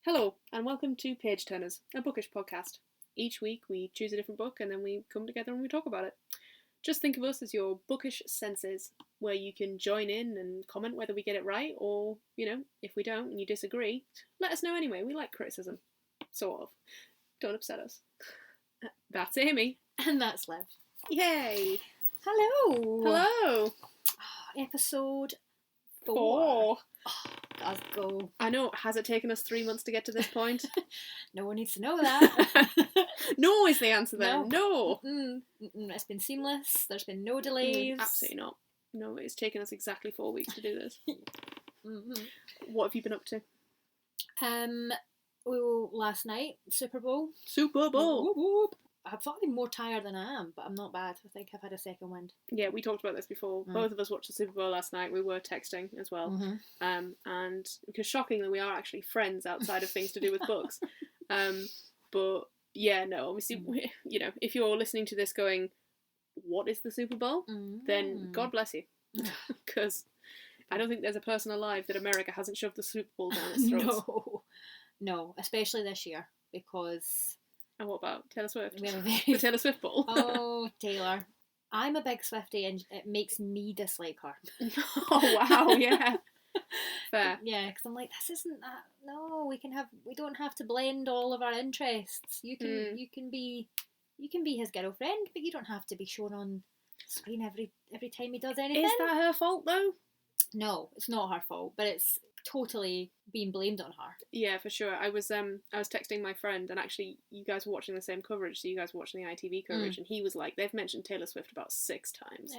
Hello, and welcome to Page Turners, a bookish podcast. Each week we choose a different book and then we come together and we talk about it. Just think of us as your bookish senses, where you can join in and comment whether we get it right, or, if we don't and you disagree, let us know anyway. We like criticism. Sort of. Don't upset us. That's Amy. And that's Liv. Yay! Hello! Hello! Episode 4. 4. Oh, let's go. I know, has it taken us 3 months to get to this point? No one needs to know that. No is the answer then. No! It's been seamless. There's been no delays. Absolutely not. No, it's taken us exactly 4 weeks to do this. Mm-hmm. What have you been up to? Well, last night, Super Bowl. Super Bowl! Whoop, whoop. I've thought I'd be more tired than I am, but I'm not bad. I think I've had a second wind. Yeah, we talked about this before. Both of us watched the Super Bowl last night. We were texting as well. Mm-hmm. And because shockingly, we are actually friends outside of things to do with books. But yeah, no, obviously, if you're listening to this going, what is the Super Bowl? Then God bless you. Because I don't think there's a person alive that America hasn't shoved the Super Bowl down its throats. No, especially this year, because... And what about Taylor Swift? We have a very... The Taylor Swift Bowl. Oh, Taylor. I'm a big Swiftie and it makes me dislike her. Oh, wow, yeah. Fair. Yeah, because I'm like, this isn't that. No, we don't have to blend all of our interests. You can be his girlfriend, but you don't have to be shown on screen every time he does anything. Is that her fault though? No, it's not her fault, but it's totally being blamed on her. Yeah, for sure. I was texting my friend, and actually you guys were watching the same coverage, so you guys were watching the ITV coverage, and he was like, they've mentioned Taylor Swift about 6 times.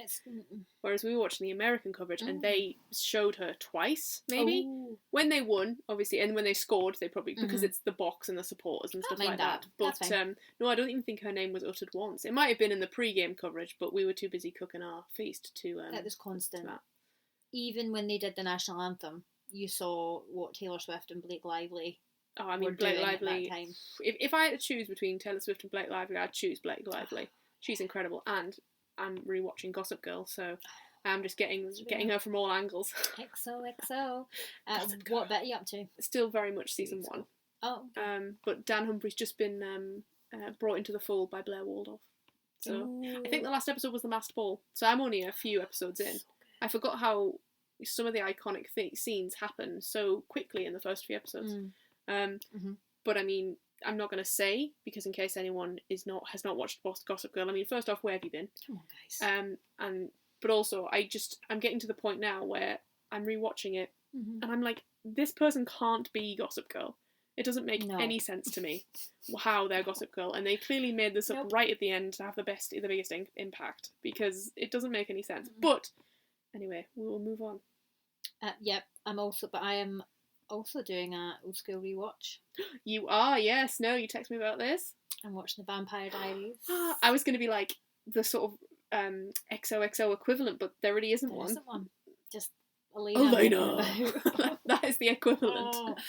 Whereas we were watching the American coverage, and they showed her twice, maybe. Oh. When they won, obviously, and when they scored, they probably, because it's the box and the supporters and stuff like that. But no, I don't even think her name was uttered once. It might have been in the pre-game coverage, but we were too busy cooking our feast to... It was constant. Even when they did the national anthem, you saw what Taylor Swift and Blake Lively were Blake doing Lively, at that time. If I had to choose between Taylor Swift and Blake Lively, I'd choose Blake Lively. She's incredible, and I'm rewatching Gossip Girl, so I'm just getting her from all angles. XOXO. What bit are you up to? Still very much season 1. Oh. But Dan Humphrey's just been brought into the fold by Blair Waldorf. So I think the last episode was The Masked Ball, so I'm only a few episodes in. I forgot how some of the iconic scenes happen so quickly in the first few episodes. But I mean, I'm not going to say, because in case anyone has not watched Gossip Girl, I mean, first off, where have you been? Come on, guys. But also, I'm getting to the point now where I'm rewatching it, and I'm like, this person can't be Gossip Girl. It doesn't make any sense to me how they're Gossip Girl, and they clearly made this up right at the end to have the biggest impact, because it doesn't make any sense. But anyway, we will move on. Yep, I am also doing a old school rewatch. You are, yes. No, you text me about this. I'm watching The Vampire Diaries. I was going to be like the sort of XOXO equivalent, but there really isn't one. There isn't one. Just Elena. That is the equivalent.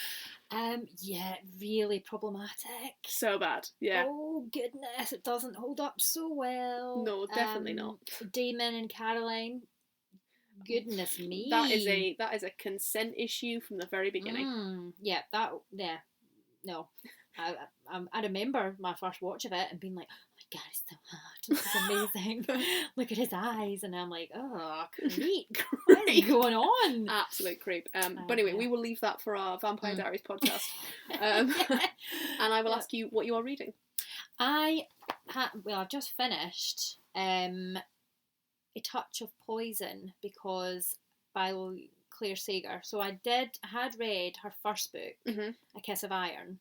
Yeah, really problematic. So bad, yeah. Oh goodness, it doesn't hold up so well. No, definitely not. Damon and Caroline. Goodness me. That is a consent issue from the very beginning. Yeah, no. I remember my first watch of it and being like, oh my god, it's so hot. This is amazing. Look at his eyes. And I'm like, oh, creep. What is going on? Absolute creep. But anyway, we will leave that for our Vampire Diaries podcast. And I will ask you what you are reading. I've just finished A Touch of Poison by Claire Sager. So I had read her first book, A Kiss of Iron,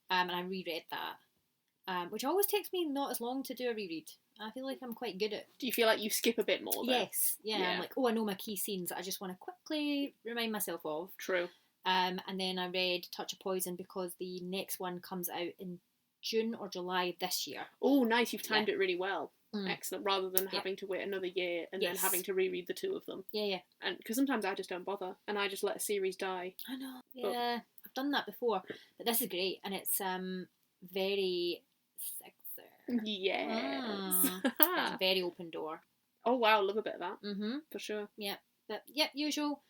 and I reread that, which always takes me not as long to do a reread. I feel like I'm quite good at... Do you feel like you skip a bit more, though? Yes, yeah. I'm like, I know my key scenes that I just want to quickly remind myself of. True. And then I read Touch of Poison because the next one comes out in June or July this year. Oh, nice. You've timed it really well. Excellent. Rather than having to wait another year and then having to reread the two of them. Yeah. And because sometimes I just don't bother and I just let a series die. I know. Yeah, I've done that before, but this is great and it's very sexy. Yes. It's a very open door. Oh wow, love a bit of that. For sure. Yeah, but usual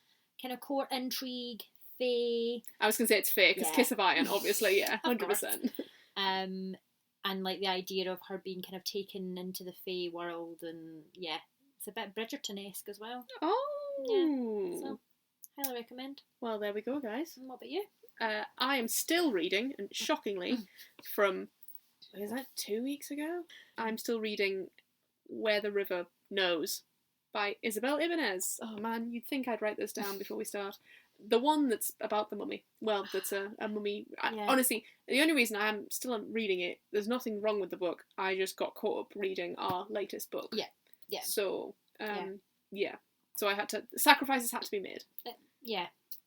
kind of court intrigue, fae. I was going to say it's fake, because Yeah. Kiss of Iron, obviously, yeah, Of 100%. And like the idea of her being kind of taken into the fae world, and yeah, it's a bit Bridgerton-esque as well. Oh! So, highly recommend. Well, there we go, guys. And what about you? I am still reading, and shockingly, from, is that 2 weeks ago? I'm still reading Where the River Knows by Isabel Ibanez. Oh man, you'd think I'd write this down before we start. The one that's about the mummy. Well, that's a mummy. Yeah. Honestly, the only reason I'm still reading it, there's nothing wrong with the book. I just got caught up reading our latest book. Yeah. So, yeah. So sacrifices had to be made. Yeah.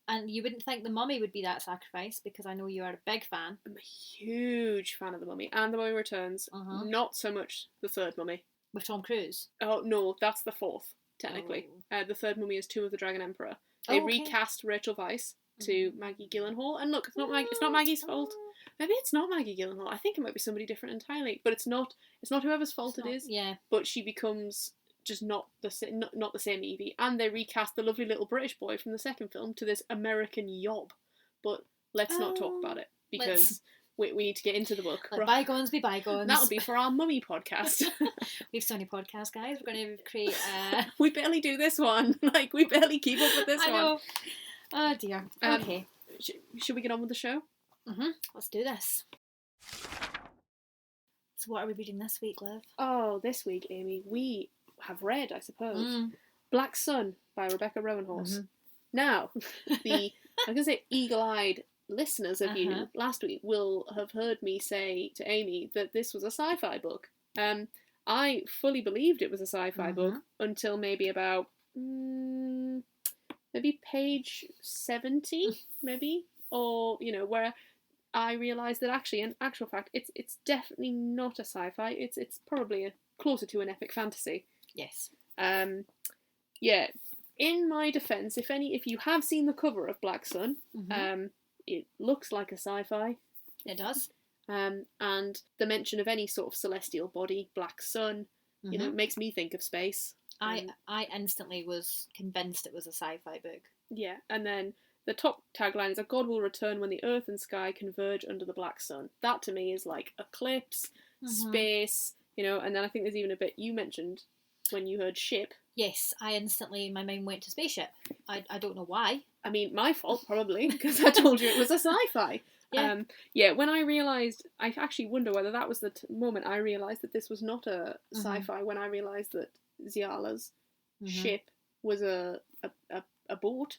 And you wouldn't think the mummy would be that sacrifice, because I know you are a big fan. I'm a huge fan of the Mummy and the Mummy Returns. Not so much the third Mummy. With Tom Cruise? Oh no, that's the fourth, technically. The third Mummy is Tomb of the Dragon Emperor. They recast Rachel Weisz to Maggie Gyllenhaal, and look, it's not Maggie's fault. Maybe it's not Maggie Gyllenhaal. I think it might be somebody different entirely, but it's not whoever's fault it is. Yeah. But she becomes just not the same Evie, and they recast the lovely little British boy from the second film to this American yob. But let's not talk about it, because we need to get into the book. Let bygones be bygones. That'll be for our mummy podcast. We've so many podcasts, guys. We're going to create we barely do this one. Like, we barely keep up with this one. I know. Oh dear. Okay. Should we get on with the show? Let's do this. So what are we reading this week, Liv? Oh, this week, Amy, we have read, I suppose, Black Sun by Rebecca Roanhorse. Now, I'm going to say eagle-eyed listeners of you last week will have heard me say to Amy that this was a sci-fi book. I fully believed it was a sci-fi book until maybe about maybe page 70, maybe, or where I realised that actually, in actual fact, it's definitely not a sci-fi. It's probably closer to an epic fantasy. Yes. Yeah. In my defence, if you have seen the cover of Black Sun, it looks like a sci-fi. It does. And the mention of any sort of celestial body, black sun, makes me think of space. I instantly was convinced it was a sci-fi book. Yeah, and then the top tagline is, "A god will return when the earth and sky converge under the black sun." That to me is like eclipse, space, and then I think there's even a bit you mentioned when you heard ship. Yes, my mind went to spaceship. I don't know why. I mean, my fault, probably, because I told you it was a sci-fi. Yeah. When I realised, I actually wonder whether that was the moment I realised that this was not a sci-fi, when I realised that Ziala's ship was a boat,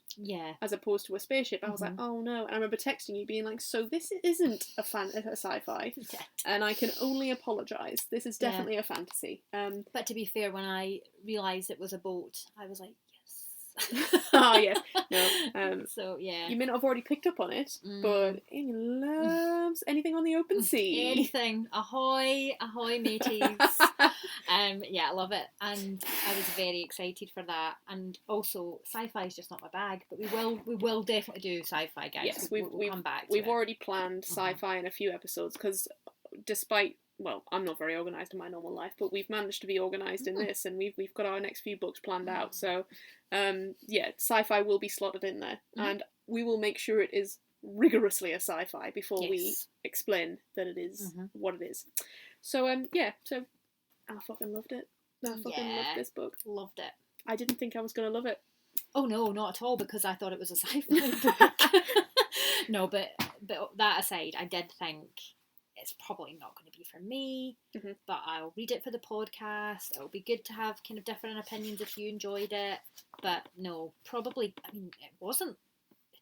as opposed to a spaceship. I was like, oh no. And I remember texting you being like, so this isn't a sci-fi, and I can only apologise. This is definitely a fantasy. But to be fair, when I realised it was a boat, I was like, oh yes, no. So yeah, you may not have already picked up on it, but Amy loves anything on the open sea. Anything, ahoy, mateys. Yeah, I love it, and I was very excited for that. And also, sci-fi is just not my bag, but we will definitely do sci-fi, guys. Yes, we'll come back. We've already planned sci-fi in a few episodes, because despite. Well, I'm not very organised in my normal life, but we've managed to be organised in this, and we've got our next few books planned out. So, sci-fi will be slotted in there, and we will make sure it is rigorously a sci-fi before we explain that it is what it is. So, so I fucking loved it. I fucking loved this book. Loved it. I didn't think I was going to love it. Oh no, not at all, because I thought it was a sci-fi book. No, but that aside, I did think it's probably not going to be for me, but I'll read it for the podcast. It'll be good to have kind of different opinions if you enjoyed it. But no, probably, I mean, it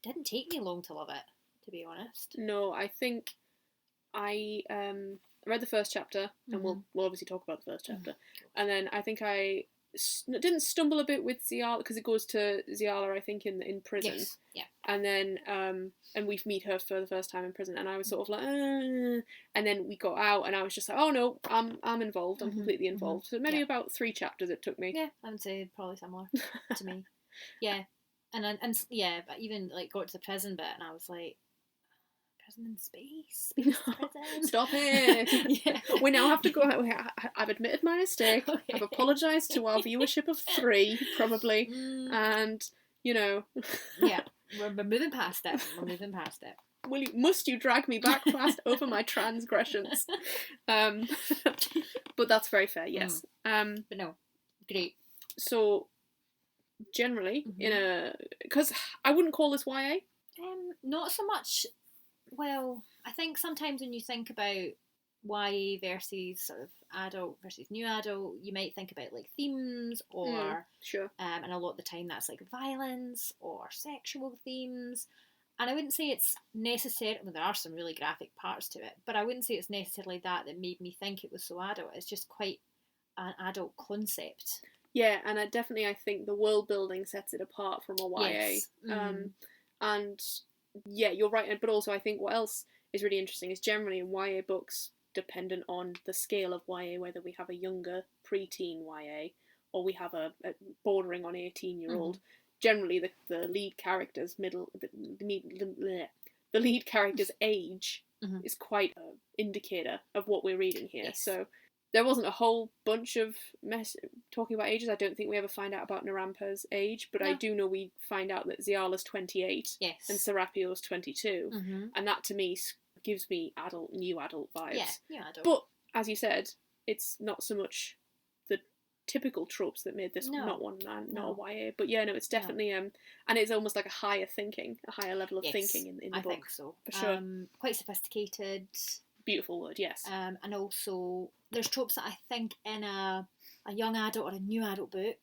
didn't take me long to love it, to be honest. No, I think I read the first chapter, and we'll obviously talk about the first chapter, and then I think I didn't stumble a bit with Ziala, because it goes to Ziala, I think, in prison. Yes, yeah. And then, and we meet her for the first time in prison, and I was sort of like, and then we got out, and I was just like, oh no, I'm involved, I'm completely involved. So maybe about 3 chapters it took me. Yeah, I would say probably similar to me. Yeah, and yeah, but even like got to the prison bit, and I was like, prison in space? Prison? Stop it! Yeah. We now have to go out. I've admitted my mistake. Okay. I've apologised to our viewership of 3, probably, and Yeah. We're moving past it. We're moving past it. Must you drag me back past over my transgressions? But that's very fair, yes. But no, great. So, generally, because I wouldn't call this YA. Not so much. Well, I think sometimes when you think about YA versus sort of adult versus new adult, you might think about like themes or sure. And a lot of the time that's like violence or sexual themes. And I wouldn't say it's necessary. Well, there are some really graphic parts to it, but I wouldn't say it's necessarily that made me think it was so adult. It's just quite an adult concept. Yeah, and I think the world building sets it apart from a YA. Yes. And yeah, you're right. But also, I think what else is really interesting is generally in YA books, dependent on the scale of YA, whether we have a younger preteen YA or we have a bordering on 18-year-old. Generally, the lead character's the lead character's age is quite an indicator of what we're reading here. Yes. So there wasn't a whole bunch of talking about ages. I don't think we ever find out about Narampa's age, but no. I do know we find out that Ziala's 28 and Serapio's 22, and that to me gives me new adult vibes. Yeah, new adult. But as you said, it's not so much the typical tropes that made this not a YA. But yeah, no, it's definitely and it's almost like a higher level of thinking in the book. I think so. For sure. Quite sophisticated. Beautiful word, yes. And also there's tropes that I think in a young adult or a new adult book,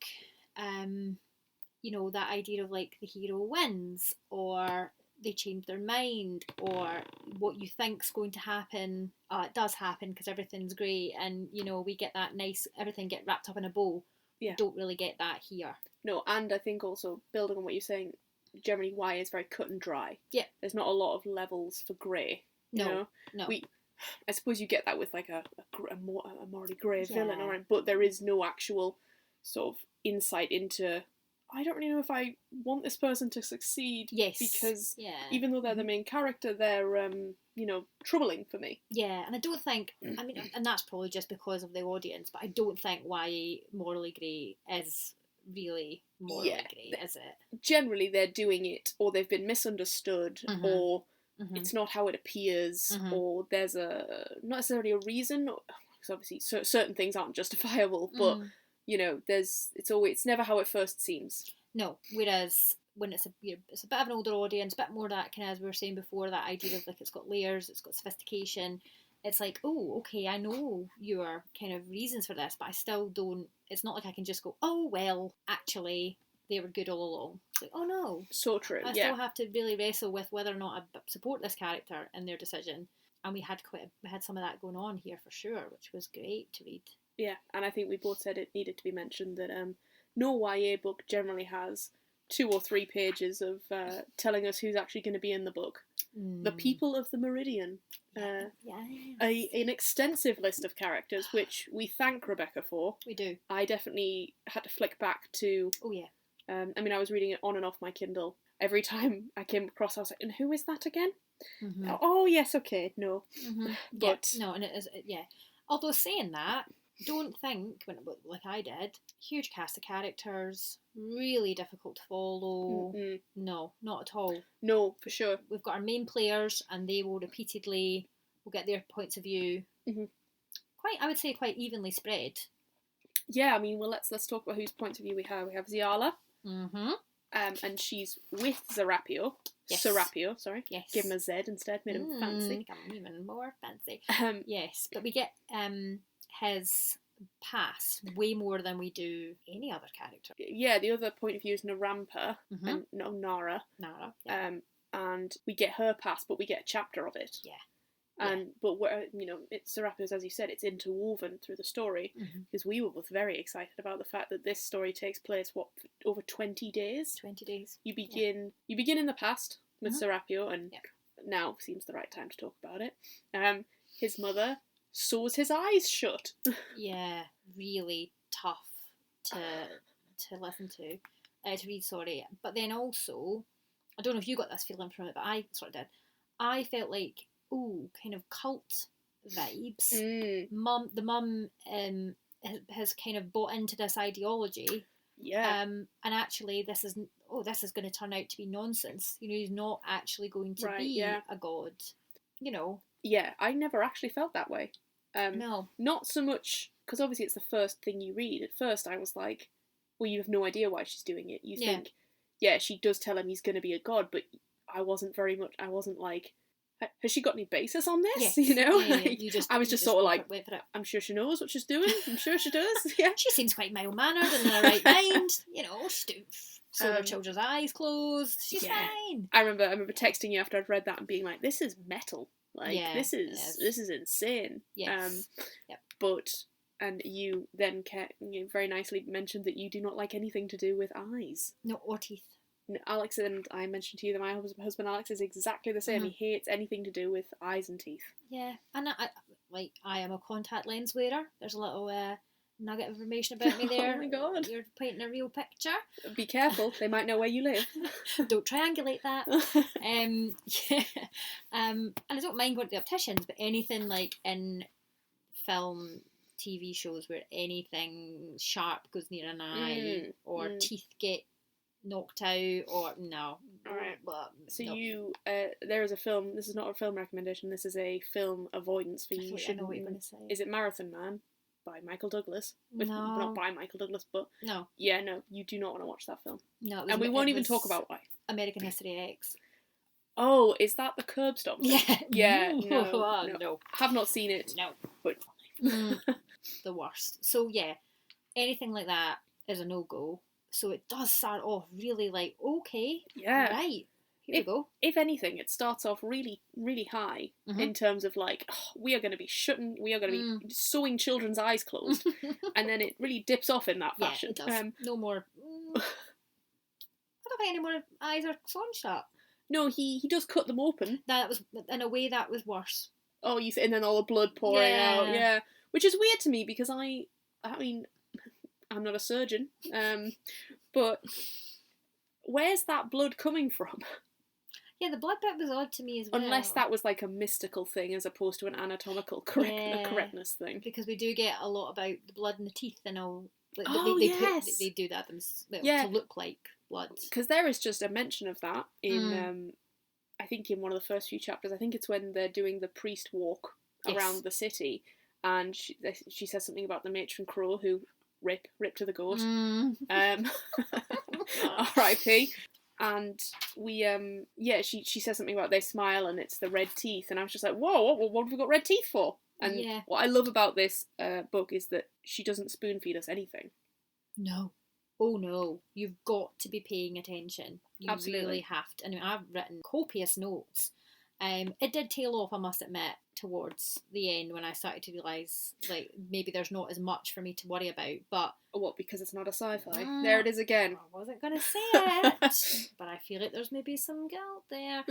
that idea of like the hero wins or they change their mind or what you think's going to happen, it does happen because everything's great and we get that nice everything get wrapped up in a bow. Yeah. Don't really get that here. No, and I think also building on what you're saying, generally YA is very cut and dry. Yeah. There's not a lot of levels for grey. No. I suppose you get that with like a morally grey villain, but there is no actual sort of insight into. I don't really know if I want this person to succeed. Yes. Because even though they're the main character, they're troubling for me. Yeah, and I don't think. I mean, and that's probably just because of the audience, but I don't think YA morally grey is really morally grey, is it? Generally, they're doing it, or they've been misunderstood, or. It's not how it appears, or there's not necessarily a reason. Because obviously, certain things aren't justifiable, but it's never how it first seems. No, whereas when it's a bit of an older audience, a bit more that kind of, as we were saying before, that idea of like it's got layers, it's got sophistication. It's like, oh, okay, I know your kind of reasons for this, but I still don't. It's not like I can just go, oh well, actually. They were good all along. It's like, oh no. So true, I still have to really wrestle with whether or not I support this character in their decision. And we had some of that going on here for sure, which was great to read. Yeah, and I think we both said it needed to be mentioned that no YA book generally has 2 or 3 pages of telling us who's actually going to be in the book. The people of the Meridian. An extensive list of characters, which we thank Rebecca for. We do. I definitely had to flick back to... Oh, yeah. I was reading it on and off my Kindle. Every time I came across, I was like, and who is that again? Oh, yes, okay, no. But no, and it is, Although saying that, don't think, like I did, huge cast of characters, really difficult to follow. No, not at all. No, for sure. We've got our main players, and they will repeatedly get their points of view. I would say quite evenly spread. Yeah, I mean, well, let's talk about whose points of view we have. We have Ziala. And she's with Serapio. Yes. Serapio, sorry. Yes. Give him a Z instead, made him fancy. Even more fancy. Yes, but we get his past way more than we do any other character. Yeah, the other point of view is Narampa, and Nara. Nara, yeah. And we get her past, but we get a chapter of it. Yeah. But it's Serapio's, as you said, it's interwoven through the story, because we were both very excited about the fact that this story takes place over 20 days. 20 days. You begin in the past with Serapio, and now seems the right time to talk about it. His mother saws his eyes shut. Yeah, really tough to listen to read. Sorry, but then also, I don't know if you got this feeling from it, but I sort of did. I felt like, kind of cult vibes. The mum has kind of bought into this ideology. Yeah. And actually, this is oh, this is going to turn out to be nonsense. You know, he's not actually going to be a god. You know. Yeah, I never actually felt that way. No. Not so much, because obviously it's the first thing you read. At first I was like, well, you have no idea why she's doing it. You think, yeah, she does tell him he's going to be a god, but I wasn't like, has she got any basis on this? Yes. You know? Yeah, like, I was just sort of like, wait for it. I'm sure she knows what she's doing. I'm sure she does. Yeah. She seems quite mild-mannered and in her right mind. You know, so her children's eyes closed. She's fine. I remember texting you after I'd read that and being like, this is metal. Like, this is insane. Yes. But, and you then very nicely mentioned that you do not like anything to do with eyes. No, or teeth. Alex, and I mentioned to you that my husband Alex is exactly the same. He hates anything to do with eyes and teeth. Yeah, and I am a contact lens wearer. There's a little nugget of information about me there. Oh my god. You're painting a real picture. Be careful, they might know where you live. Don't triangulate that. Yeah. And I don't mind going to the opticians, but anything like in film, TV shows where anything sharp goes near an eye or teeth get knocked out or no. Alright. So no. you there is a film, this is not a film recommendation, this is a film avoidance for you. I know what you're going to say. Is it Marathon Man by Michael Douglas? No. Not by Michael Douglas, but no. Yeah, no, you do not want to watch that film. No. And we won't even talk about why. American History X. Oh, is that the curb stop? Yeah. Yeah, no. Have not seen it. No. But the worst. So yeah, anything like that is a no-go. So it does start off really like, okay, right, here we go. If anything, it starts off really, really high in terms of like, we are going to be sewing children's eyes closed, and then it really dips off in that fashion. Yeah, it does. No more. I don't think any more eyes are sewn shut. No, he does cut them open. That was, in a way, that was worse. Oh, and then all the blood pouring out, yeah. Which is weird to me because I mean, I'm not a surgeon, but where's that blood coming from? Yeah, the blood bit was odd to me as well. Unless that was like a mystical thing as opposed to an anatomical correctness thing. Because we do get a lot about the blood in the teeth and all. Like, they do that to look like blood. Because there is just a mention of that in, I think in one of the first few chapters. I think it's when they're doing the priest walk around the city, and she says something about the matron Crow who rip to the goat. R.I.P. And we she says something about they smile and it's the red teeth, and I was just like, whoa, what have we got red teeth for? And what I love about this book is that she doesn't spoon feed us anything. No. Oh no, you've got to be paying attention. You Absolutely. Really have to. I mean, I've written copious notes. It did tail off, I must admit, towards the end when I started to realise, like, maybe there's not as much for me to worry about, but... What, because it's not a sci-fi? There it is again. I wasn't going to say it, but I feel like there's maybe some guilt there.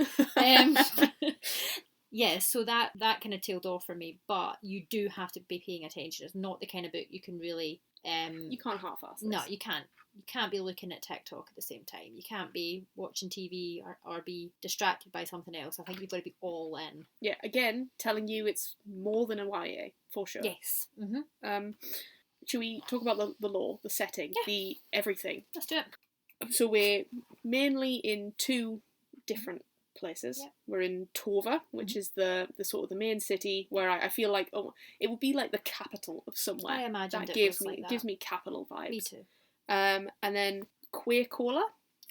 Yeah, so that kind of tailed off for me, but you do have to be paying attention. It's not the kind of book you can really... you can't half-ass this. No, you can't. You can't be looking at TikTok at the same time. You can't be watching TV or be distracted by something else. I think you've got to be all in. Yeah, again, telling you it's more than a YA, for sure. Yes. Mm-hmm. Should we talk about the lore, the setting, the everything? Let's do it. So we're mainly in two different places. Yep. We're in Tova, which is the sort of the main city where I feel like it would be like the capital of somewhere. I imagine that gives me capital vibes. Me too. And then Quakeola.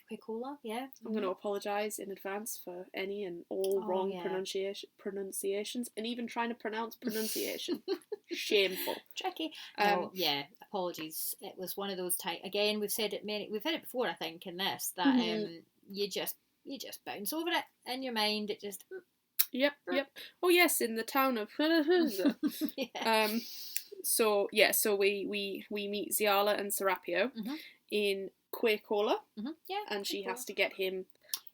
Quakeola, yeah. I'm going to apologise in advance for any and all wrong pronunciations, and even trying to pronounce pronunciation. Shameful. Tricky. Apologies. It was one of those again, we've said it before, I think, in this, that you just bounce over it in your mind. It just... Yep. Oh yes, in the town of... So we meet Ziala and Serapio in Quakeola, and she has to get him.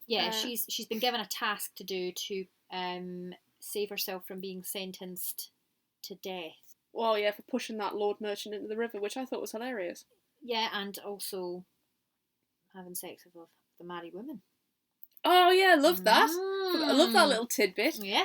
Yeah, she's been given a task to do to save herself from being sentenced to death. Well, yeah, for pushing that Lord Merchant into the river, which I thought was hilarious. Yeah, and also having sex with the married woman. Oh yeah, I love that. I love that little tidbit. Yeah.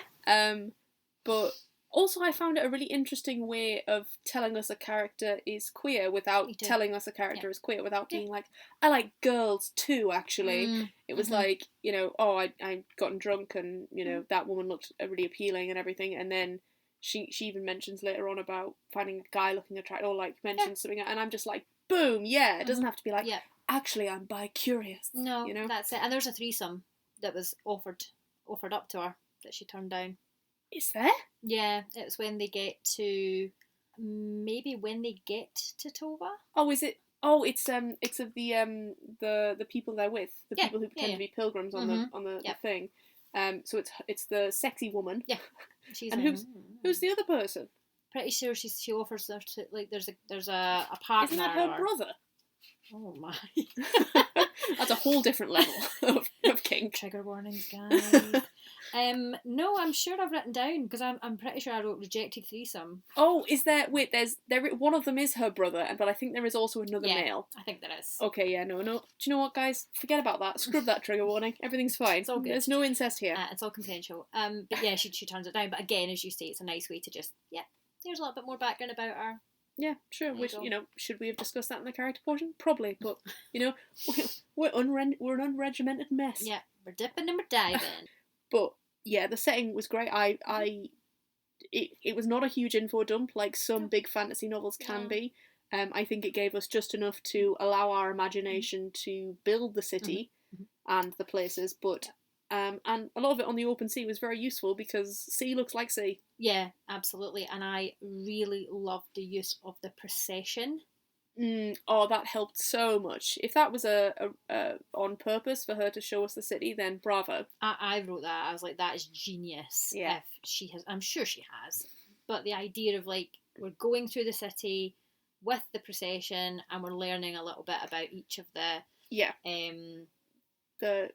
But Also, I found it a really interesting way of telling us a character is queer without telling us a character is queer, without being like, I like girls too, actually. It was like, you know, oh, I gotten drunk and, you know, that woman looked really appealing and everything, and then she even mentions later on about finding a guy looking attractive, or like mentions something, and I'm just like, boom, yeah, it doesn't have to be like, actually, I'm bi-curious. No, you know? That's it. And there's a threesome that was offered up to her that she turned down. Is there? Yeah, it's when they get to Tova. Oh, is it? Oh, it's of the people they're with, the people who pretend to be pilgrims on the thing. So it's the sexy woman. Yeah, she's and who's the other person? Pretty sure she offers her to, like, there's a partner. Isn't that her brother? Oh my! That's a whole different level of kink. Trigger warnings, guys. No, I'm sure I've written down, because I'm pretty sure I wrote rejected threesome. Oh, is there? Wait, one of them is her brother, but I think there is also another male. I think there is. Okay, yeah, no. Do you know what, guys? Forget about that. Scrub that trigger warning. Everything's fine. It's all good. There's no incest here. It's all consensual. But yeah, she turns it down. But again, as you say, it's a nice way to just there's a little bit more background about her. Yeah, sure. Which, you know, should we have discussed that in the character portion? Probably, but you know, we're an unregimented mess. Yeah, we're dipping and we're diving. But yeah, the setting was great. It was not a huge info dump like some big fantasy novels can be. I think it gave us just enough to allow our imagination to build the city and the places, but and a lot of it on the open sea was very useful because sea looks like sea. Yeah, absolutely. And I really loved the use of the procession. Oh, that helped so much. If that was a on purpose for her to show us the city, then bravo. I wrote that. I was like, that is genius. Yeah. If she has, I'm sure she has. But the idea of, like, we're going through the city with the procession and we're learning a little bit about each of the the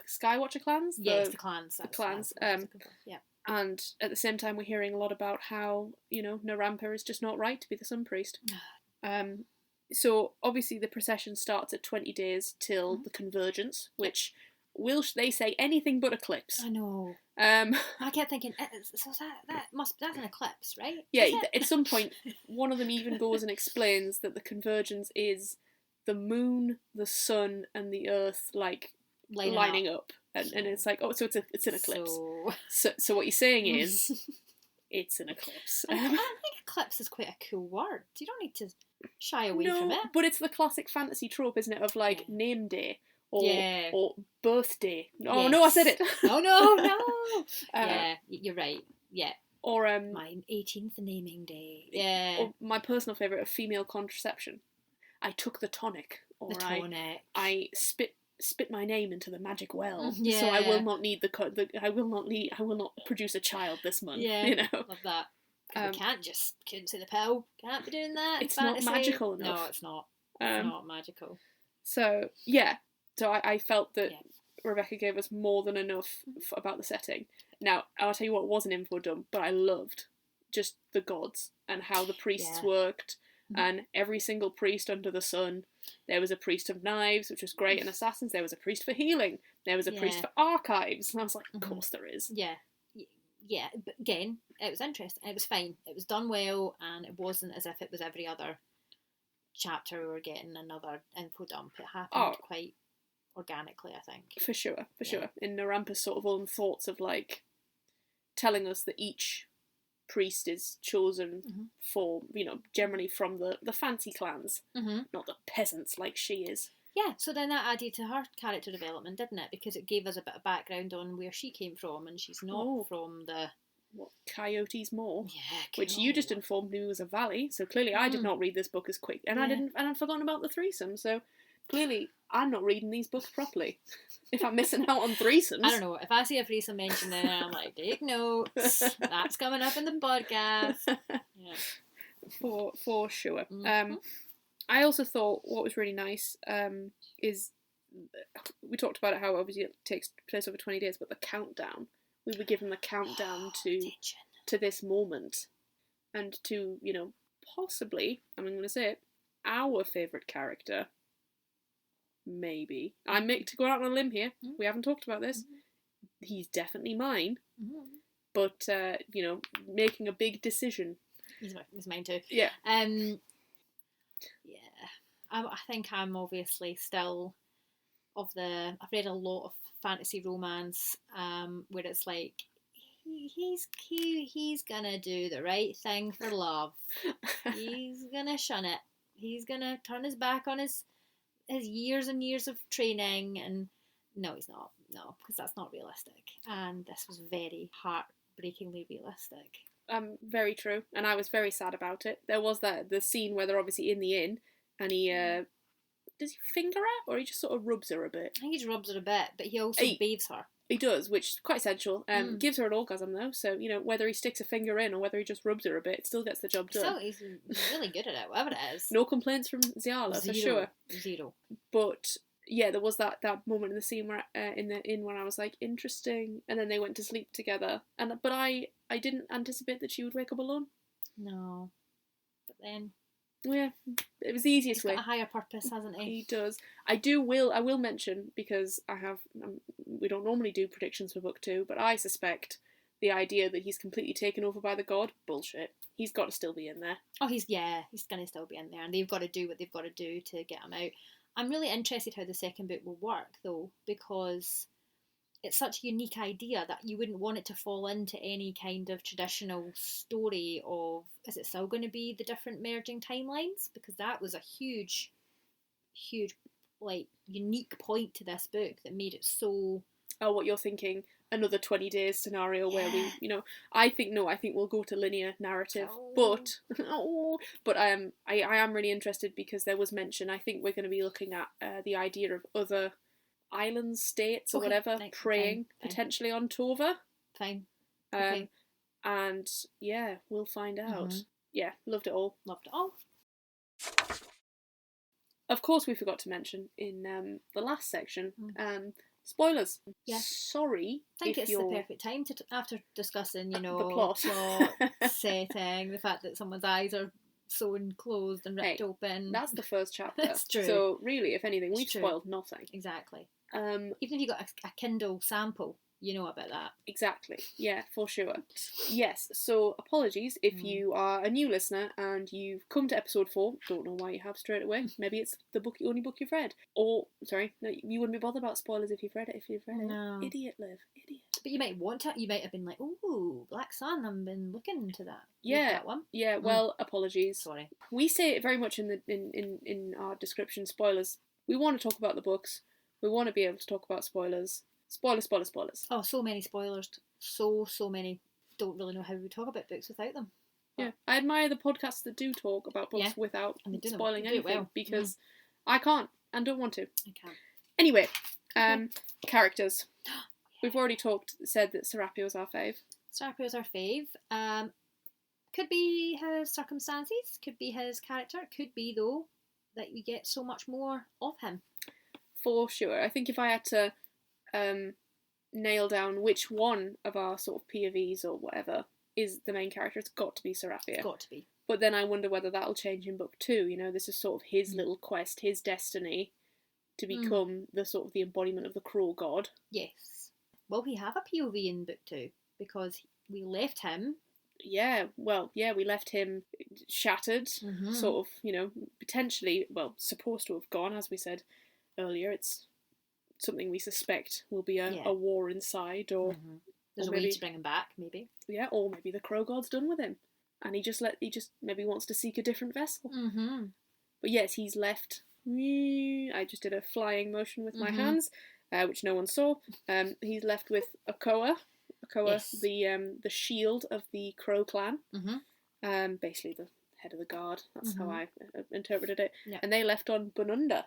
Skywatcher clans. Yes, the clans. The clans. And at the same time, we're hearing a lot about how, you know, Narampa is just not right to be the Sun Priest. So obviously the procession starts at 20 days till the convergence, which they say anything but eclipse. I know. I kept thinking, so that's an eclipse, right? Yeah, at some point, one of them even goes and explains that the convergence is the moon, the sun, and the earth, like, lining up. And it's like, oh, so it's an eclipse. So what you're saying is, it's an eclipse. I think eclipse is quite a cool word. You don't need to shy away from it. But it's the classic fantasy trope, isn't it, of, like, name day. Or birthday. Oh, no, I said it. Oh, no. Yeah, you're right. Yeah. Or my 18th naming day. Yeah. Or my personal favourite of female contraception. I took the tonic. Or the tonic. I spit my name into the magic well. Yeah. So I will not need I will not produce a child this month. Yeah. You know. Love that. We couldn't say the pill. Can't be doing that. It's not magical enough. No, it's not. It's not magical. So yeah. So I felt that Rebecca gave us more than enough about the setting. Now, I'll tell you what was an info dump, but I loved just the gods and how the priests worked, and every single priest under the sun. There was a priest of knives, which was great, and assassins. There was a priest for healing. There was a priest for archives. And I was like, of course there is. Yeah. Yeah, but again, it was interesting. It was fine. It was done well, and it wasn't as if it was every other chapter we were getting another info dump. It happened quite organically, I think. For sure. In Narampa's sort of own thoughts of, like, telling us that each priest is chosen for, you know, generally from the fancy clans, not the peasants like she is. Yeah, so then that added to her character development, didn't it? Because it gave us a bit of background on where she came from, and she's not from the... What, Coyotes Moor? Yeah, which you just informed me was a valley, so clearly I did not read this book as quick, and I'd forgotten about the threesome, so clearly I'm not reading these books properly if I'm missing out on threesomes. I don't know, if I see a threesome mentioned there, I'm like, take notes, that's coming up in the podcast. Yeah. For sure. I also thought what was really nice is, we talked about it, how obviously it takes place over 20 days, but the countdown. We were given the countdown to this moment, and to, you know, possibly, I'm going to say it, our favourite character. Maybe. I'm to go out on a limb here. We haven't talked about this. He's definitely mine. but making a big decision. He's mine too. Yeah. Yeah. I think I'm obviously still I've read a lot of fantasy romance where it's like he's gonna do the right thing for love. He's gonna shun it. He's gonna turn his back on his years and years of training, and no, he's not. No, because that's not realistic. And this was very heartbreakingly realistic. Very true, and I was very sad about it. There was the scene where they're obviously in the inn, and he does he finger her, or he just sort of rubs her a bit? I think he just rubs her a bit, but he also bathes her. He does, which is quite essential. Gives her an orgasm though, so whether he sticks a finger in or whether he just rubs her a bit, it still gets the job done. So he's really good at it, whatever it is. No complaints from Ziala for sure. Zero. But yeah, there was that moment in the scene where in the inn when I was like, interesting, and then they went to sleep together, but I didn't anticipate that she would wake up alone. No, but then. Yeah, it was the easiest way. He's got a higher purpose, hasn't he? He does. I will mention, because I have we don't normally do predictions for book 2, but I suspect the idea that he's completely taken over by the god, bullshit. He's got to still be in there. Oh, he's gonna still be in there, and they've got to do what they've got to do to get him out. I'm really interested how the second book will work though, because it's such a unique idea that you wouldn't want it to fall into any kind of traditional story of, is it still going to be the different merging timelines? Because that was a huge, like, unique point to this book that made it so... Oh, what you're thinking, another 20 days scenario where we, I think we'll go to linear narrative, but I am really interested because there was mention, I think we're going to be looking at the idea of other islands, states, or whatever, preying potentially on Tova. Fine. And yeah, we'll find out. Mm-hmm. Yeah, loved it all. Of course, we forgot to mention in the last section, spoilers. Yeah. Sorry. I think it's the perfect time to, after discussing, the plot setting, the fact that someone's eyes are sewn closed and ripped open. That's the first chapter. That's true. So really, if anything, we've spoiled nothing. Exactly. Even if you got a Kindle sample, you know about that. Exactly. Yeah, for sure. Yes. So apologies if you are a new listener and you've come to episode 4. Don't know why you have straight away. Maybe it's the only book you've read. Or sorry, no, you wouldn't be bothered about spoilers if you've read it. No. Idiot, Liv. Idiot. But you might want to. You might have been like, "Ooh, Black Sun. I've been looking into that." Yeah. That one. Yeah. Well, apologies. Sorry. We say it very much in our description. Spoilers. We want to talk about the books. We want to be able to talk about spoilers. Spoilers. Oh, so many spoilers. So many. Don't really know how we talk about books without them. But... Yeah, I admire the podcasts that do talk about books without spoiling anything because I can't and don't want to. I can't. Anyway, characters. We've already said that Serapio's our fave. Serapio's our fave. Could be his circumstances, could be his character, could be though that we get so much more of him. For sure. I think if I had to nail down which one of our sort of POVs or whatever is the main character, it's got to be Serapio. It's got to be. But then I wonder whether that'll change in book 2. This is sort of his little quest, his destiny to become the sort of the embodiment of the cruel god. Yes. Will he have a POV in book 2? Because we left him. Yeah, we left him shattered, sort of, potentially, supposed to have gone, as we said earlier. It's something we suspect will be a war inside, or there's or a way to bring him back, maybe. Yeah, or maybe the Crow God's done with him, and he just maybe wants to seek a different vessel. Mm-hmm. But yes, he's left. I just did a flying motion with my hands, which no one saw. He's left with Okoa. The shield of the Crow clan. Basically the head of the guard. That's how I interpreted it. Yep. And they left on Bonunda.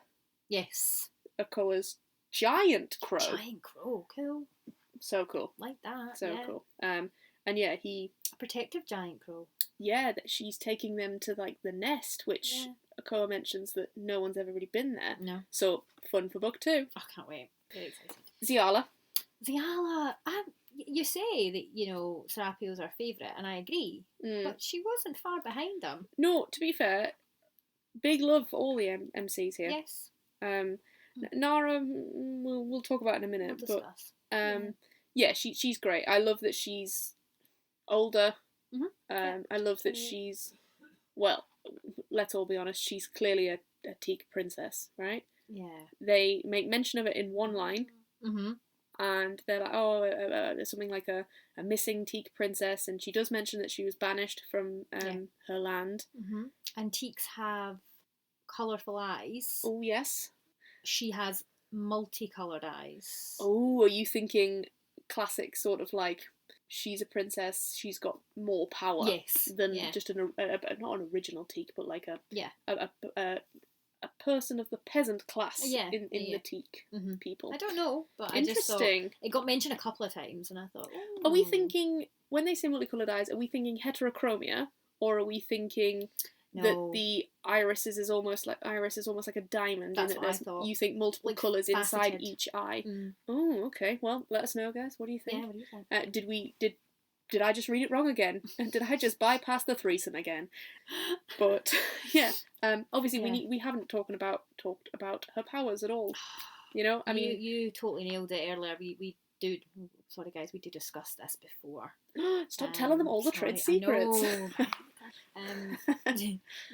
Yes. Okoa's giant crow. Giant crow, cool. So cool. Like that. So cool. And yeah, a protective giant crow. Yeah, that she's taking them to like the nest, which Okoa mentions that no one's ever really been there. No. So fun for book 2. I can't wait. Very excited. Ziala. You say that, Serapio's our favourite, and I agree, but she wasn't far behind them. No, to be fair, big love for all the MCs here. Yes. Nara, we'll talk about in a minute. We'll discuss. But she's great. I love that she's older. Yeah. I love that she's, well, let's all be honest, she's clearly a teak princess, right? Yeah. They make mention of it in one line, and they're like, oh, there's something like a missing teak princess, and she does mention that she was banished from her land. And teaks have colourful eyes. Oh, yes. She has multicoloured eyes. Oh, are you thinking classic sort of like, she's a princess, she's got more power than just not an original teak, but like a person of the peasant class in the teak people. I don't know, but interesting. I just thought it got mentioned a couple of times, and I thought, are we thinking, when they say multicoloured eyes, are we thinking heterochromia, or are we thinking that the iris is almost like a diamond? That's in that what I thought. You think multiple like colours faceted. inside each eye. Oh, okay. Well, let us know, guys. What do you think? Yeah, what do you think? Did I just read it wrong again? Did I just bypass the threesome again? But yeah, obviously we haven't talked about her powers at all. You know, I mean, you totally nailed it earlier. We do. Sorry, guys, we did discuss this before. Stop telling them all the trade secrets.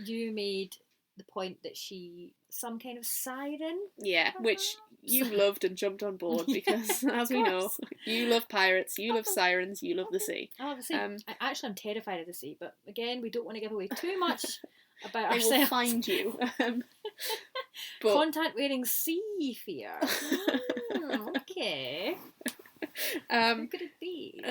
You made the point that she some kind of siren. Yeah, which you loved and jumped on board because, as we know, you love pirates, you love sirens, you love the sea. I love the sea. I'm terrified of the sea, but again, we don't want to give away too much about ourselves. They will find you. But... Contact wearing sea fear. Okay. Who could it be?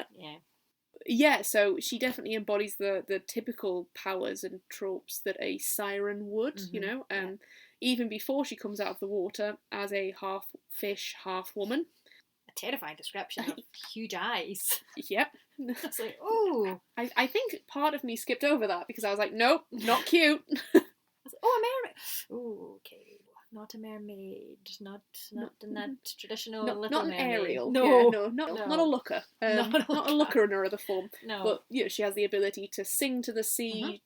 Yeah, so she definitely embodies the typical powers and tropes that a siren would, you know, even before she comes out of the water as a half fish, half woman. A terrifying description of huge eyes. Yep. It's like, oh. I think part of me skipped over that because I was like, nope, not cute. I was like, oh, a mermaid. Oh, okay. Not a mermaid, not in that traditional little not an mermaid. Ariel. No, not a looker. Not a looker in her other form. No, but you know, she has the ability to sing to the sea.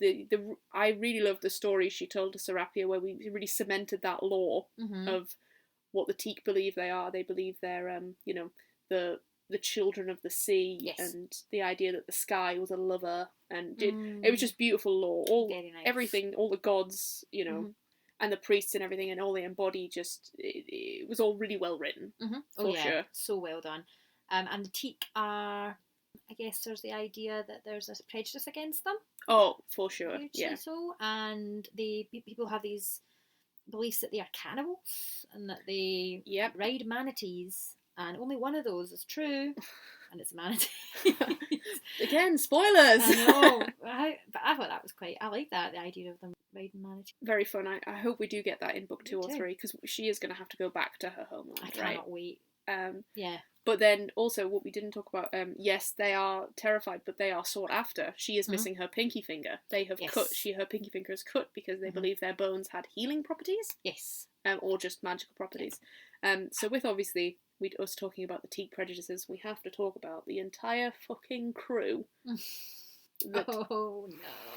I really love the story she told to Serapia, where we really cemented that lore of what the teak believe they are. They believe they're you know, the children of the sea, and the idea that the sky was a lover, and it was just beautiful lore. Everything, all the gods, you know. And the priests and everything, and all they embody, just it was all really well written. For sure. So well done. And the teak are, I guess there's the idea that there's a prejudice against them. Oh, for sure. Yeah. So, and people have these beliefs that they are cannibals and that they ride manatees, and only one of those is true, and it's a manatee. Again, spoilers. I know, but I thought that was I like that, the idea of them riding manatee. Very fun. I hope we do get that in book 2 or 3, because she is going to have to go back to her homeland. I cannot wait. Yeah. But then also what we didn't talk about, yes, they are terrified, but they are sought after. She is missing her pinky finger. They have her pinky finger is cut because they believe their bones had healing properties. Yes. Or just magical properties. So with obviously us talking about the teak prejudices, we have to talk about the entire fucking crew. Oh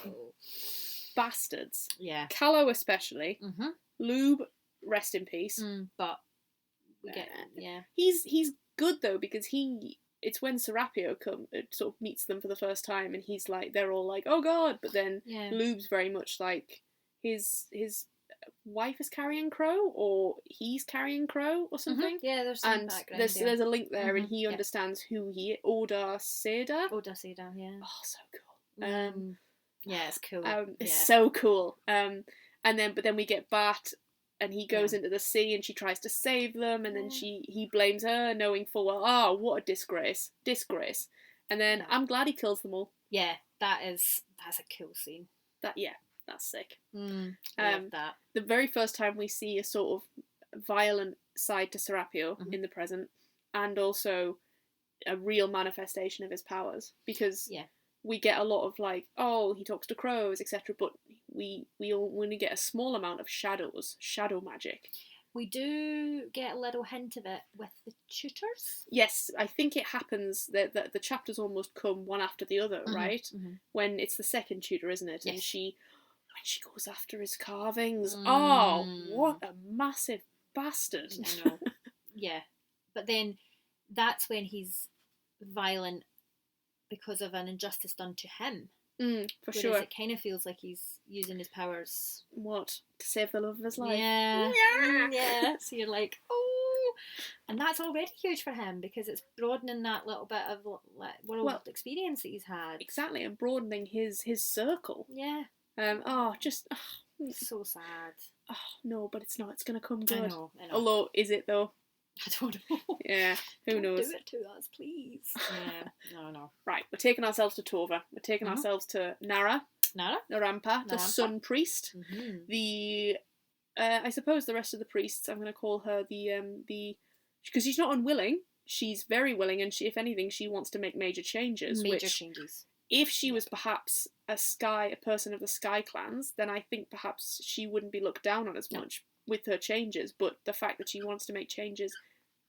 no. Bastards. Yeah. Callow especially. Lube, rest in peace. But we get He's good though, because it's when Serapio sort of meets them for the first time, and he's like, they're all like, oh god, but then Lube's very much like his wife is carrying Crow, or he's carrying Crow or something. Yeah, there's some background. There's a link there, and he understands who he is. Oda Seda, yeah. Oh, so cool. Yeah, it's cool. It's so cool. But then we get Bat, and he goes into the sea, and she tries to save them, and then he blames her, knowing full well, what a disgrace. And then I'm glad he kills them all. Yeah, that's a cool scene. That's sick. Love that. The very first time we see a sort of violent side to Serapio in the present, and also a real manifestation of his powers, because we get a lot of like, oh, he talks to crows, etc., but we only get a small amount of shadow magic. We do get a little hint of it with the tutors. Yes, I think it happens that the chapters almost come one after the other, right? When it's the second tutor, isn't it? Yes. And when she goes after his carvings, oh, what a massive bastard. I know. Yeah. But then that's when his violent because of an injustice done to him. For Whereas sure. it kind of feels like he's using his powers. What? To save the love of his life? Yeah. Yeah. So you're like, oh. And that's already huge for him because it's broadening that little bit of world experience that he's had. Exactly, and broadening his circle. Yeah. So sad. Oh, no, but it's not. It's going to come good. I know. Although, is it though? I don't know. Yeah, who knows? Do it to us, please. Yeah, no. Right, we're taking ourselves to Tova. We're taking ourselves to Narampa, the Sun Priest. Mm-hmm. The, I suppose the rest of the priests, I'm going to call her the, because she's not unwilling. She's very willing, and if anything, she wants to make major changes. If she was perhaps a person of the Sky clans, then I think perhaps she wouldn't be looked down on as much with her changes. But the fact that she wants to make changes,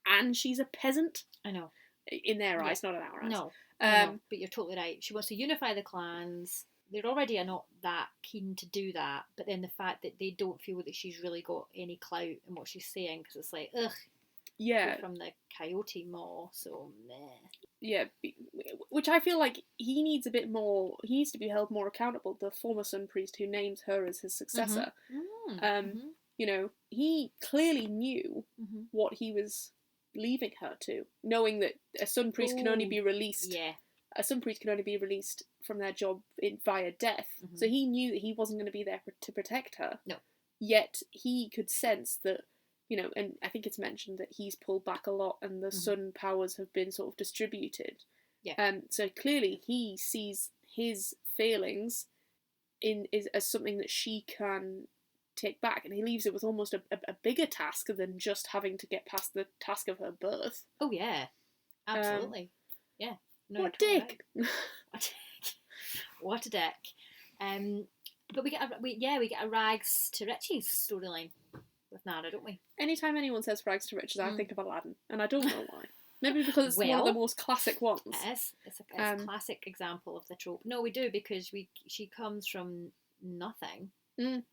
and she's a peasant, I know, in their eyes, not in our eyes. No, but you're totally right. She wants to unify the clans. They're already not that keen to do that, but then the fact that they don't feel that she's really got any clout in what she's saying, because it's like, ugh. Yeah. From the Coyote Maw, so meh. Yeah, which I feel like he needs a bit more. He needs to be held more accountable. The former Sun Priest who names her as his successor. You know, he clearly knew what he was leaving her to, knowing that a Sun Priest can only be released. Yeah. A Sun Priest can only be released from their job via death. So he knew that he wasn't going to be there to protect her. No. Yet he could sense that. You know, and I think it's mentioned that he's pulled back a lot and the sun powers have been sort of distributed. Yeah. So clearly he sees his failings as something that she can take back, and he leaves it with almost a bigger task than just having to get past the task of her birth. Oh, yeah. Absolutely. Yeah. No, what dick! Right. What a dick. But we get a rags to riches storyline with Nara, don't we? Anytime anyone says rags to riches, I think of Aladdin, and I don't know why. Maybe because it's one of the most classic ones. It's a classic example of the trope. No, we do, because she comes from nothing, and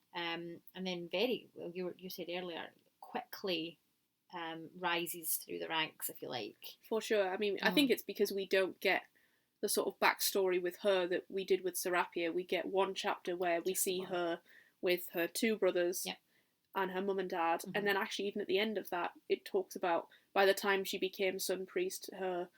then you said earlier, quickly rises through the ranks, if you like. For sure. I mean, I think it's because we don't get the sort of backstory with her that we did with Serapia. We get one chapter where we see her with her two brothers. Yep. And her mum and dad, and then actually even at the end of that, it talks about by the time she became Sun Priest, her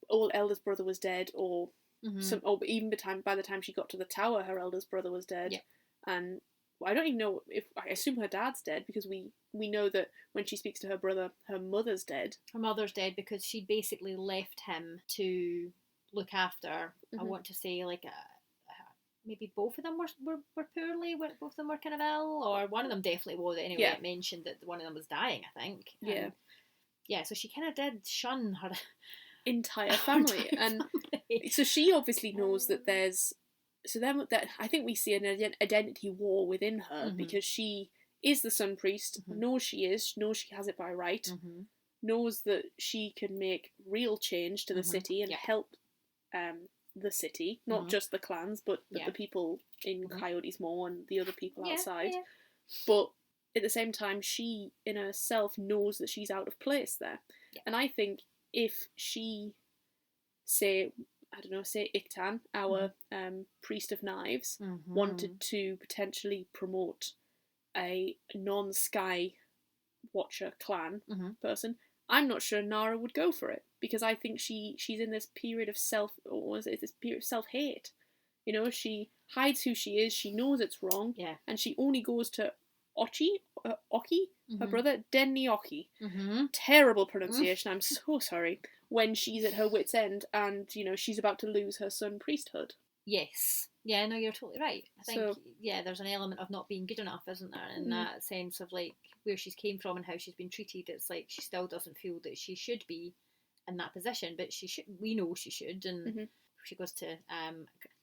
old eldest brother was dead, or even by the time she got to the tower, her eldest brother was dead, and I don't even know if I assume her dad's dead, because we know that when she speaks to her brother, her mother's dead. Her mother's dead because she basically left him to look after. I want to say like maybe both of them were poorly, both of them were kind of ill, or one of them definitely was anyway. Yeah. It mentioned that one of them was dying, I think. Yeah, so she kind of did shun her entire family. And so she obviously knows that there's, so then that I think we see an identity war within her, because she is the Sun Priest, knows she has it by right, knows that she can make real change to the city and help the city, not just the clans, but the people in Coyote's Maw and the other people outside. Yeah. But at the same time, she in herself knows that she's out of place there. Yeah. And I think if she, say Iktan, our priest of knives, wanted to potentially promote a non-Sky Watcher clan person, I'm not sure Nara would go for it, because I think she's in this period of self-hate. You know, she hides who she is, she knows it's wrong, and she only goes to Oki, her brother, Denny Oki. Terrible pronunciation, I'm so sorry, when she's at her wit's end and, you know, she's about to lose her Sun Priesthood. Yes. Yeah, no, you're totally right. I think, there's an element of not being good enough, isn't there? In that sense of, like, where she's came from and how she's been treated. It's like she still doesn't feel that she should be in that position, but she should. We know she should, and she goes to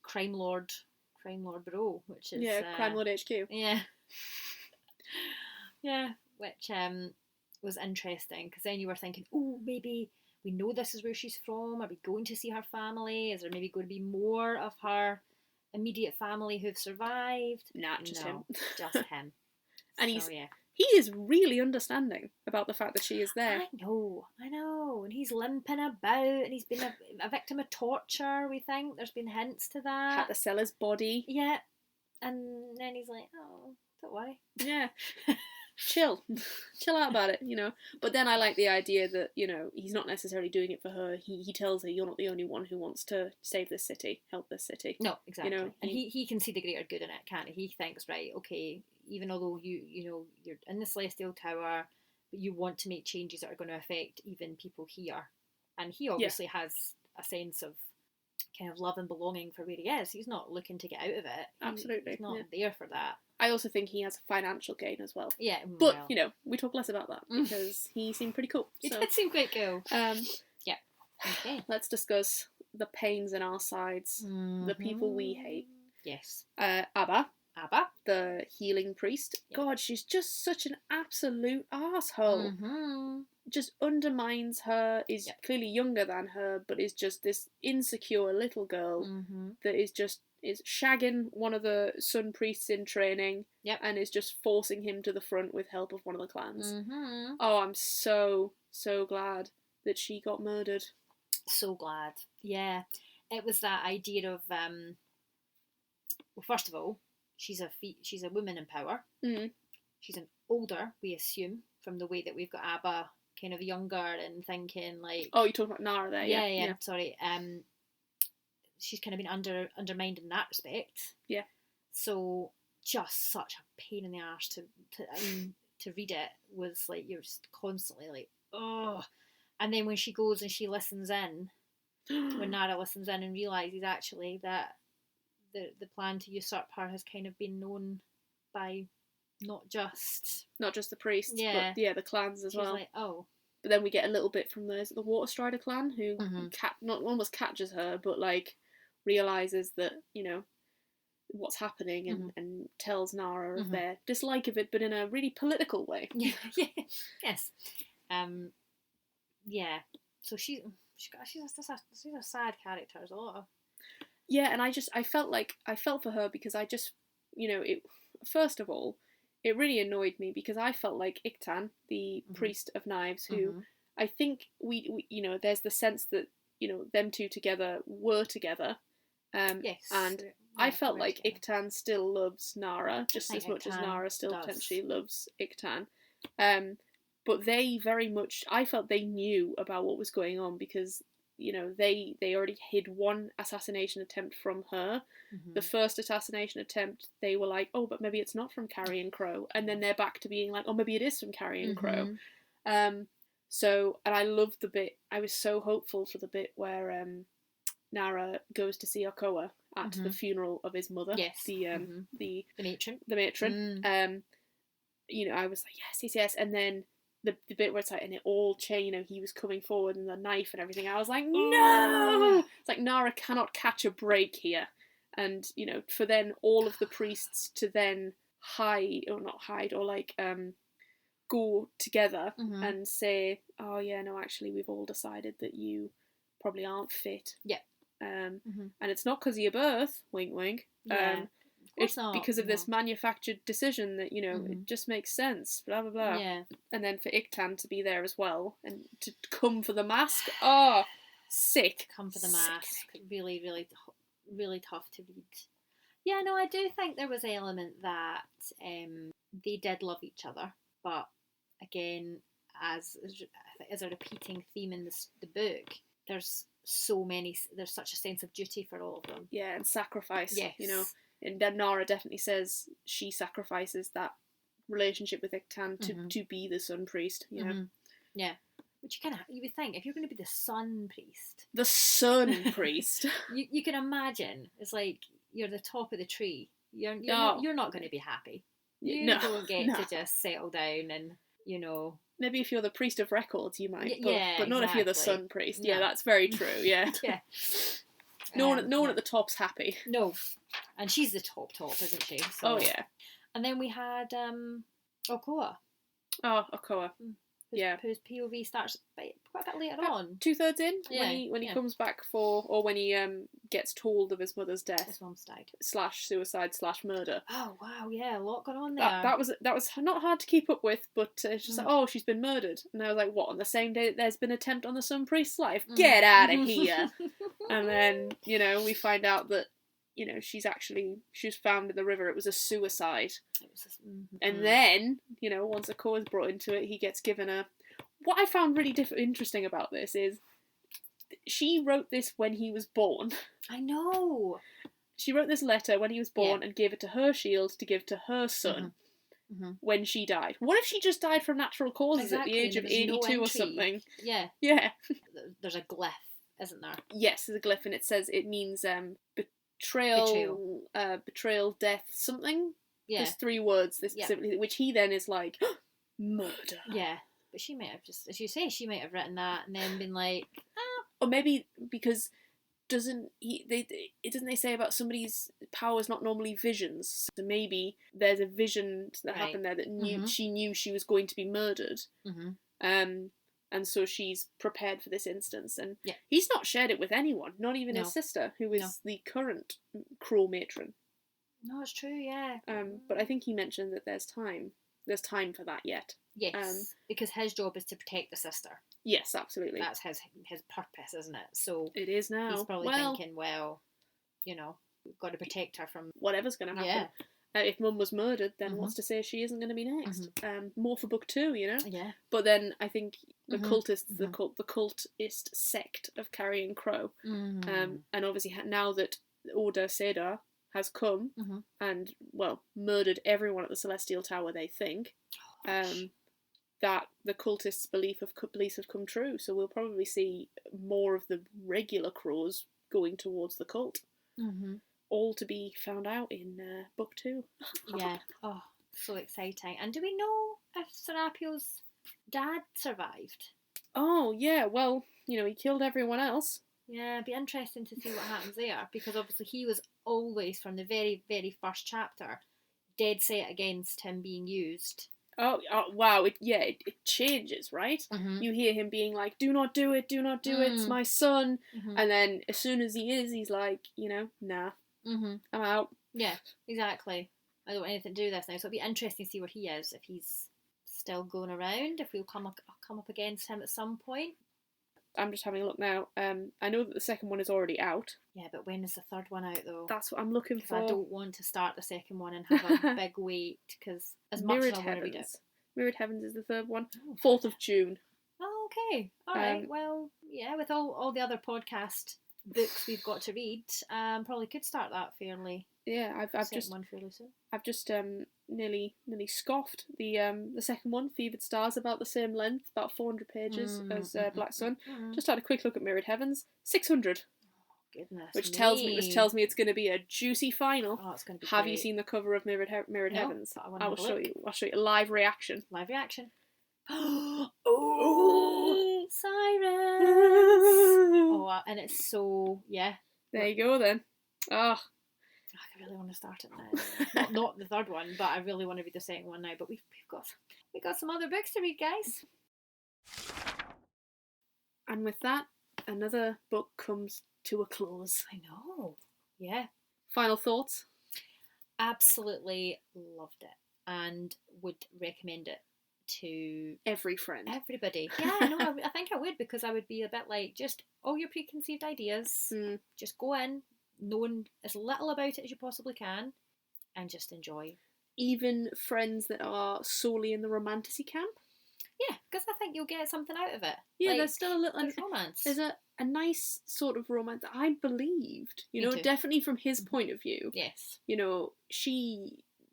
Crime Lord Bro, which is Crime Lord HQ. Which was interesting, because then you were thinking, oh, maybe we know this is where she's from. Are we going to see her family? Is there maybe going to be more of her immediate family who've survived? Just him. Just him. And he is really understanding about the fact that she is there. I know. And he's limping about, and he's been a victim of torture, we think. There's been hints to that. Had to sell his body. Yeah. And then he's like, oh, don't worry. Yeah. Chill out about it, But then I like the idea that, he's not necessarily doing it for her. He tells her, you're not the only one who wants to save this city, help this city. No, exactly. And he can see the greater good in it, can't he? He thinks, right, okay, even although you're in the Celestial Tower, but you want to make changes that are going to affect even people here. And he obviously has a sense of kind of love and belonging for where he is. He's not looking to get out of it. Absolutely. He's not there for that. I also think he has a financial gain as well. Yeah, but we talk less about that because he seemed pretty cool. He did seem quite cool. Yeah. Okay. Let's discuss the pains in our sides, the people we hate. Yes. Abba, the healing priest. Yeah. God, she's just such an absolute arsehole. Just undermines her. Is clearly younger than her, but is just this insecure little girl that is shagging one of the sun priests in training and is just forcing him to the front with help of one of the clans. Oh, I'm so glad that she got murdered. So glad. Yeah. It was that idea of, well, first of all, she's a woman in power. She's an older, we assume, from the way that we've got Abba kind of younger and thinking like... Oh, you're talking about Nara there, yeah. Sorry. She's kind of been undermined in that respect. Yeah. So just such a pain in the arse to read it was like you're just constantly like, oh. And then when she goes and she listens in, when Nara listens in and realises actually that the plan to usurp her has kind of been known by not just the priests, but the clans as well. Like, oh. But then we get a little bit from the Waterstrider clan who not almost catches her, but like realises that, what's happening and tells Nara of their dislike of it, but in a really political way. Yeah. Yes. Yeah. So she's a sad character. There's a lot of... Yeah, and I felt for her because I just, first of all, it really annoyed me because I felt like Iktan, the priest of knives, who I think we there's the sense that, them two together were together. Yes. And I felt like Iktan still loves Nara just as much as Nara still potentially loves Iktan. But they very much, I felt they knew about what was going on because, they already hid one assassination attempt from her. The first assassination attempt, they were like, oh, but maybe it's not from Carrion Crow. And then they're back to being like, oh, maybe it is from Carrion Crow. So, and I loved the bit, I was so hopeful for the bit where Nara goes to see Okoa at the funeral of his mother. Yes. The matron. The matron. I was like, yes. And then the bit where it's like, and it all he was coming forward and the knife and everything. I was like, no! It's like, Nara cannot catch a break here. And, for then all of the priests to then go together and say, oh yeah, no, actually we've all decided that you probably aren't fit. Yeah. And it's not because of your birth, wink wink. It's because of this manufactured decision that, it just makes sense, blah, blah, blah. Yeah. And then for Iktan to be there as well and to come for the mask. Oh, sick. Come for the mask. Really, really, really tough to read. Yeah, no, I do think there was an element that they did love each other. But again, as a repeating theme in the book, there's such a sense of duty for all of them. Yeah, and sacrifice. Yes. And then Nara definitely says she sacrifices that relationship with Iktan to be the Sun Priest, Yeah. Which you would think, if you're going to be the Sun Priest. The Sun Priest. you can imagine, it's like you're the top of the tree. You're not going to be happy. You don't get to just settle down and, Maybe if you're the priest of records, you might, but exactly. not if you're the Sun Priest. No. Yeah, that's very true, yeah. Yeah. No one at the top's happy. No. And she's the top, isn't she? So. Oh, yeah. And then we had Okoa. Oh, Okoa. whose POV starts quite a bit later on. 2/3 in, Yeah, when he comes back or when he gets told of his mother's death. His mum's died. /suicide/murder. Oh wow, yeah, a lot going on there. That was not hard to keep up with, but it's just like, oh, she's been murdered, and I was like, what? On the same day that there's been an attempt on the Sun Priest's life? Get out of here! And then we find out that she was found in the river. It was a suicide. And then once a core is brought into it, he gets given a. What I found really interesting about this is she wrote this when he was born. I know. She wrote this letter when he was born and gave it to her shield to give to her son when she died. What if she just died from natural causes at the age of 82 or something? Yeah. Yeah. There's a glyph, isn't there? Yes, there's a glyph, and it says it means betrayal, death, something. Yeah. There's 3 words specifically, which he then is like, murder. Yeah. But she might have just, as you say, she might have written that and then been like, Or maybe because doesn't they say about somebody's powers not normally visions? So maybe there's a vision that happened there that she knew she was going to be murdered. And so she's prepared for this instance. And he's not shared it with anyone, not even his sister, who is the current cruel matron. No, it's true, yeah. But I think he mentioned that there's time. There's time for that yet. Yes, because his job is to protect the sister. Yes, absolutely. That's his purpose, isn't it? So it is now. He's probably thinking, we've got to protect her from whatever's going to happen. Yeah. If Mum was murdered, then what's to say she isn't going to be next? More for book 2, Yeah. But then I think the cultists, the cultist sect of Carrion Crow, and obviously now that Order Sedar has come and murdered everyone at the Celestial Tower, they think that the cultists' beliefs have come true. So we'll probably see more of the regular crows going towards the cult. All to be found out in book 2. Yeah. Oh, so exciting. And do we know if Serapio's dad survived? Oh, yeah. Well, he killed everyone else. Yeah, it'd be interesting to see what happens there, because obviously he was always, from the very, very first chapter, dead set against him being used. Oh wow, it changes, right? You hear him being like, do not do it, it's my son. And then as soon as he's like, nah, I'm out. Yeah, exactly. I don't want anything to do with this now, so it'll be interesting to see where he is, if he's still going around, if we'll come up against him at some point. I'm just having a look now. I know that the second one is already out. Yeah, but when is the third one out, though? That's what I'm looking for. I don't want to start the second one and have a big wait, because as much as I want to read it. Mirrored Heavens is the third one. 4th of June. Oh, okay. All right. Well, yeah, with all the other podcast books we've got to read, probably could start that fairly. Yeah, I've just one fairly soon. I've just nearly scoffed the second one, Fevered Stars, about the same length, about 400 pages as Black Sun. Just had a quick look at Mirrored Heavens, 600. Goodness, which tells me it's going to be a juicy final. Oh, it's going to be Have great. You seen the cover of Mirrored Heavens? I will show you. I'll show you a live reaction. Oh, sirens! Oh, and it's so There you go then. Oh. I really want to start it now. not the third one, but I really want to read the second one now. But we've got some other books to read, guys. And with that, another book comes to a close. I know. Yeah. Final thoughts? Absolutely loved it, and would recommend it to every friend. Everybody. Yeah, no, I think I would, because I would be a bit like, just all your preconceived ideas, just go in, knowing as little about it as you possibly can, and just enjoy. Even friends that are solely in the romantasy camp? Yeah, because I think you'll get something out of it. Yeah, there's still a little romance. There's a nice sort of romance that I believed, definitely from his point of view. Yes.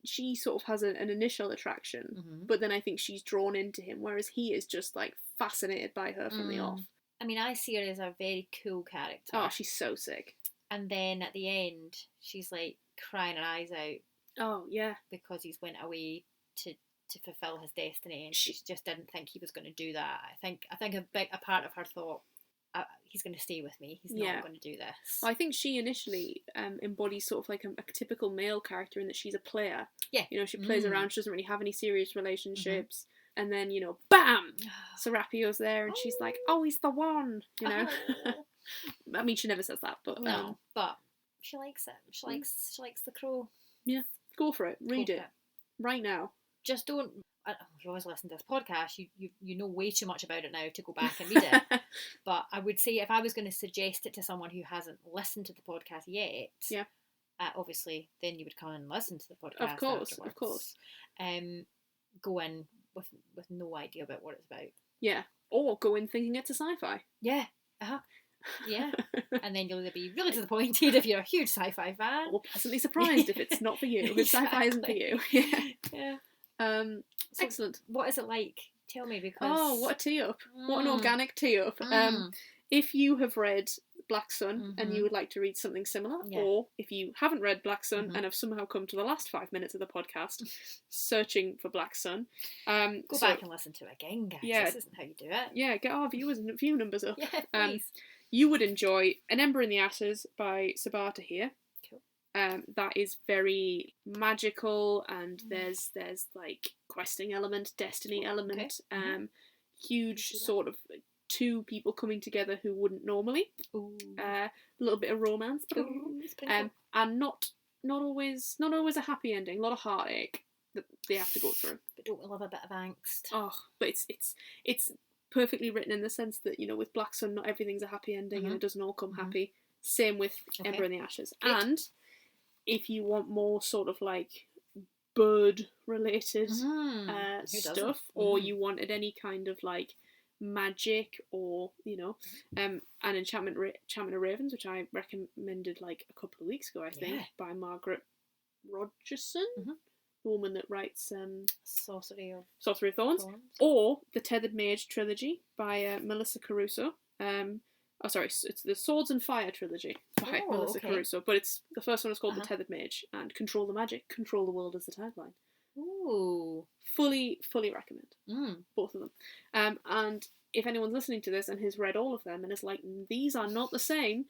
She sort of has an initial attraction, but then I think she's drawn into him, whereas he is just like fascinated by her from the off. I mean, I see her as a very cool character. Oh, she's so sick. And then at the end, she's like crying her eyes out. Oh, yeah. Because he's went away to fulfill his destiny, and she just didn't think he was going to do that. I think a part of her thought, he's going to stay with me. He's not going to do this. Well, I think she initially embodies sort of like a typical male character in that she's a player. Yeah. She plays around. She doesn't really have any serious relationships. and then, you know, bam! Serapio's there, and she's like, oh, he's the one, you know. I mean, she never says that, but no, but she likes it. She likes the crow. Yeah, go for it. Read it right now. Just don't. If you always listen to this podcast, you know way too much about it now to go back and read it. But I would say if I was going to suggest it to someone who hasn't listened to the podcast yet, obviously then you would come and listen to the podcast. Of course, afterwards. Of course. Go in with no idea about what it's about. Yeah, or go in thinking it's a sci-fi. Yeah. Yeah, and then you'll either be really disappointed if you're a huge sci-fi fan, or pleasantly surprised if it's not for you. If sci-fi isn't for you. Yeah. So excellent. What is it like? Tell me, because what a tee up! What an organic tee up. If you have read Black Sun and you would like to read something similar, or if you haven't read Black Sun and have somehow come to the last 5 minutes of the podcast searching for Black Sun, go back and listen to it again, guys. This isn't how you do it. Yeah, get our viewers and view numbers up. Yeah, please. You would enjoy An Ember in the Ashes by Sabata here. Cool. That is very magical, and there's like questing element, destiny element, huge sort of two people coming together who wouldn't normally. A little bit of romance, and not always a happy ending. A lot of heartache that they have to go through. But don't we love a bit of angst? Oh, but it's perfectly written in the sense that, you know, with Black Sun, not everything's a happy ending and it doesn't all come happy. Same with Ember in the Ashes. Great. And if you want more sort of like bird related stuff, or you wanted any kind of like magic, or, you know, an Enchantment of Ravens, which I recommended like a couple of weeks ago, I think, by Margaret Rogerson. The woman that writes Sorcery of Thorns, or the Tethered Mage trilogy by Melissa Caruso. It's the Swords and Fire trilogy by Melissa Caruso, but the first one is called The Tethered Mage, and Control the Magic, Control the World is the tagline. Ooh. Fully recommend both of them. And if anyone's listening to this and has read all of them and is like, these are not the same,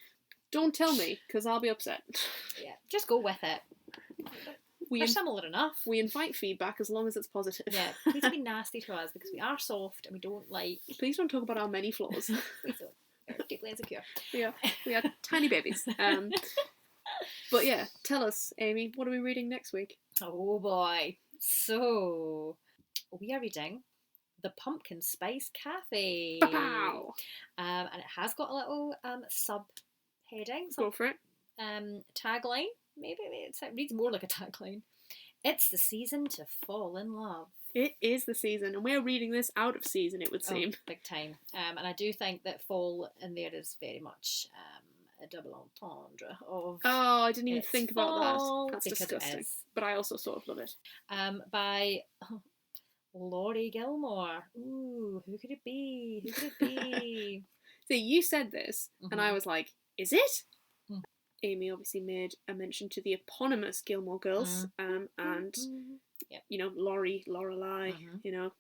don't tell me, because I'll be upset. Yeah, just go with it. They're similar enough. We invite feedback as long as it's positive. Yeah, please be nasty to us, because we are soft and we don't like... Please don't talk about our many flaws. Please don't. We're deeply insecure. We are tiny babies. But yeah, tell us, Amy, what are we reading next week? Oh boy. So, we are reading The Pumpkin Spice Cafe. Wow. And it has got a little sub-heading. Go for it. Tagline. Maybe it reads more like a tagline. It's the season to fall in love. It is the season, and we're reading this out of season, it would seem. Big time. And I do think that fall in there is very much a double entendre of... Oh, I didn't even think about that. That's because disgusting. But I also sort of love it. By Laurie Gilmore. Ooh, who could it be? So you said this, and I was like, is it? Amy obviously made a mention to the eponymous Gilmore Girls, and you know, Lorelai, you know,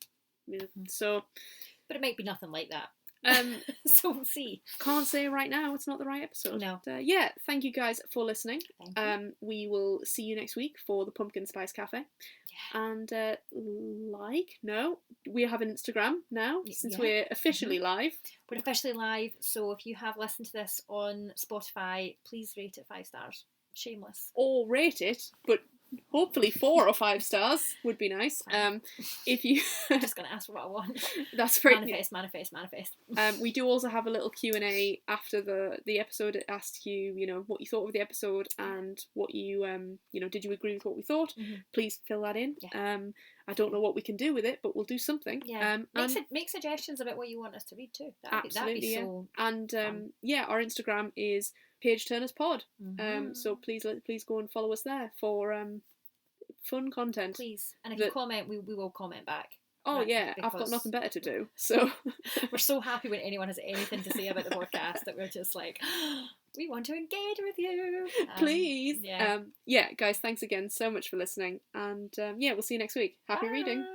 so. But it might be nothing like that. So we'll see. Can't say right now. It's not the right episode. No. Yeah. Thank you guys for listening. We will see you next week for the Pumpkin Spice Cafe. Yeah. And we have an Instagram now since we're officially live. We're officially live. So if you have listened to this on Spotify, please rate it 5 stars. Shameless. Or rate it, but hopefully 4 or 5 stars would be nice. If you I'm just gonna ask for what I want. That's great. Manifest. We do also have a little Q&A after the episode. It asks you, you know, what you thought of the episode and what you you know, did you agree with what we thought? Please fill that in. I don't know what we can do with it, but we'll do something. Make suggestions about what you want us to read too. That'd be so and fun. Our Instagram is Page Turners Pod. So please go and follow us there for fun content. Please, and if you comment, we will comment back. Oh yeah, I've got nothing better to do. So we're so happy when anyone has anything to say about the podcast that we're just like, we want to engage with you. Please. Guys, thanks again so much for listening, and we'll see you next week. Happy reading.